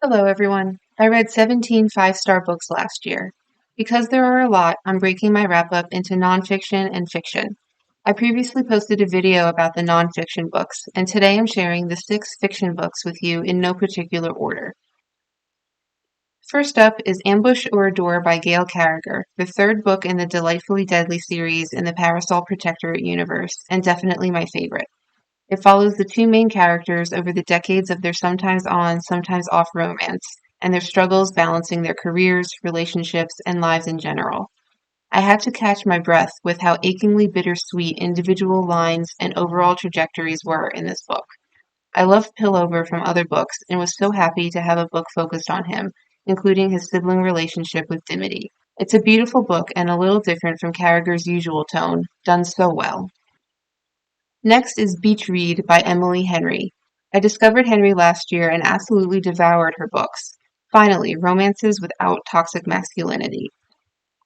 Hello, everyone. I read 17 five-star books last year. Because there are a lot, I'm breaking my wrap-up into nonfiction and fiction. I previously posted a video about the nonfiction books, and today I'm sharing the 6 fiction books with you in no particular order. First up is Ambush or Adore by Gail Carriger, the third book in the Delightfully Deadly series in the Parasol Protectorate universe, and definitely my favorite. It follows the two main characters over the decades of their sometimes on, sometimes off romance, and their struggles balancing their careers, relationships, and lives in general. I had to catch my breath with how achingly bittersweet individual lines and overall trajectories were in this book. I loved Pillover from other books and was so happy to have a book focused on him, including his sibling relationship with Dimity. It's a beautiful book and a little different from Carriger's usual tone, done so well. Next is Beach Read by Emily Henry. I discovered Henry last year and absolutely devoured her books. Finally, romances without toxic masculinity.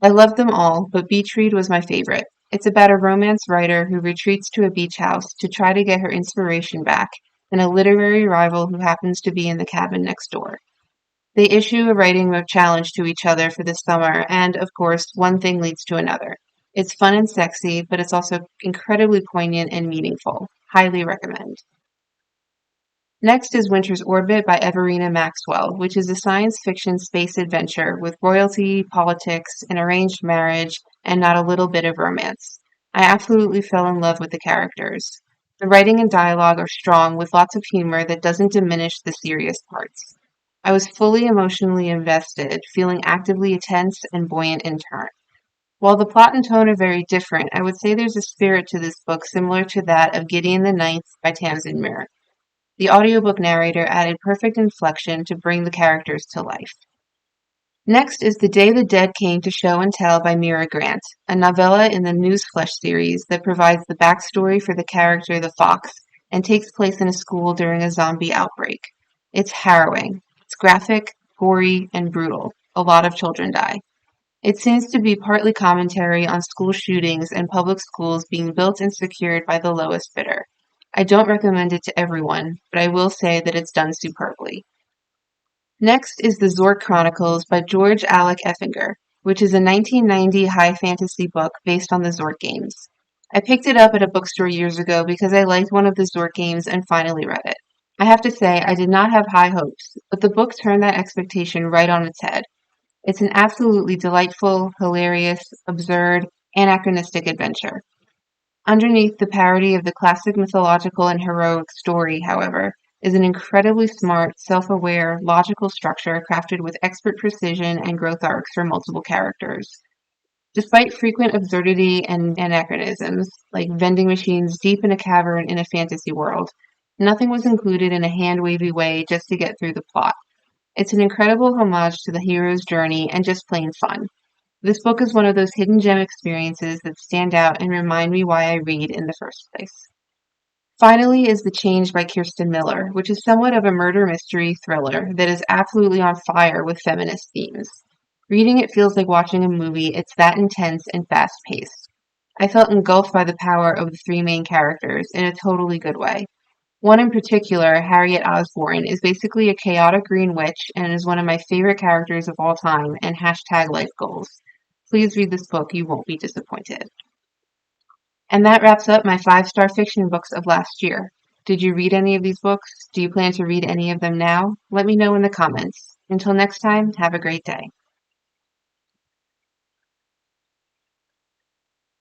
I loved them all, but Beach Read was my favorite. It's about a romance writer who retreats to a beach house to try to get her inspiration back, and a literary rival who happens to be in the cabin next door. They issue a writing challenge to each other for the summer, and, of course, one thing leads to another. It's fun and sexy, but it's also incredibly poignant and meaningful. Highly recommend. Next is Winter's Orbit by Everina Maxwell, which is a science fiction space adventure with royalty, politics, an arranged marriage, and not a little bit of romance. I absolutely fell in love with the characters. The writing and dialogue are strong with lots of humor that doesn't diminish the serious parts. I was fully emotionally invested, feeling actively tense and buoyant in turn. While the plot and tone are very different, I would say there's a spirit to this book similar to that of Gideon the Ninth by Tamsin Muir. The audiobook narrator added perfect inflection to bring the characters to life. Next is The Day the Dead Came to Show and Tell by Mira Grant, a novella in the Newsflesh series that provides the backstory for the character the Fox and takes place in a school during a zombie outbreak. It's harrowing. It's graphic, gory, and brutal. A lot of children die. It seems to be partly commentary on school shootings and public schools being built and secured by the lowest bidder. I don't recommend it to everyone, but I will say that it's done superbly. Next is the Zork Chronicles by George Alec Effinger, which is a 1990 high fantasy book based on the Zork games. I picked it up at a bookstore years ago because I liked one of the Zork games and finally read it. I have to say, I did not have high hopes, but the book turned that expectation right on its head. It's an absolutely delightful, hilarious, absurd, anachronistic adventure. Underneath the parody of the classic mythological and heroic story, however, is an incredibly smart, self-aware, logical structure crafted with expert precision and growth arcs for multiple characters. Despite frequent absurdity and anachronisms, like vending machines deep in a cavern in a fantasy world, nothing was included in a hand-wavy way just to get through the plot. It's an incredible homage to the hero's journey and just plain fun. This book is one of those hidden gem experiences that stand out and remind me why I read in the first place. Finally is The Change by Kirsten Miller, which is somewhat of a murder mystery thriller that is absolutely on fire with feminist themes. Reading it feels like watching a movie, it's that intense and fast-paced. I felt engulfed by the power of the three main characters in a totally good way. One in particular, Harriet Osborne, is basically a chaotic green witch and is one of my favorite characters of all time and #life goals. Please read this book, you won't be disappointed. And that wraps up my 5-star fiction books of last year. Did you read any of these books? Do you plan to read any of them now? Let me know in the comments. Until next time, have a great day.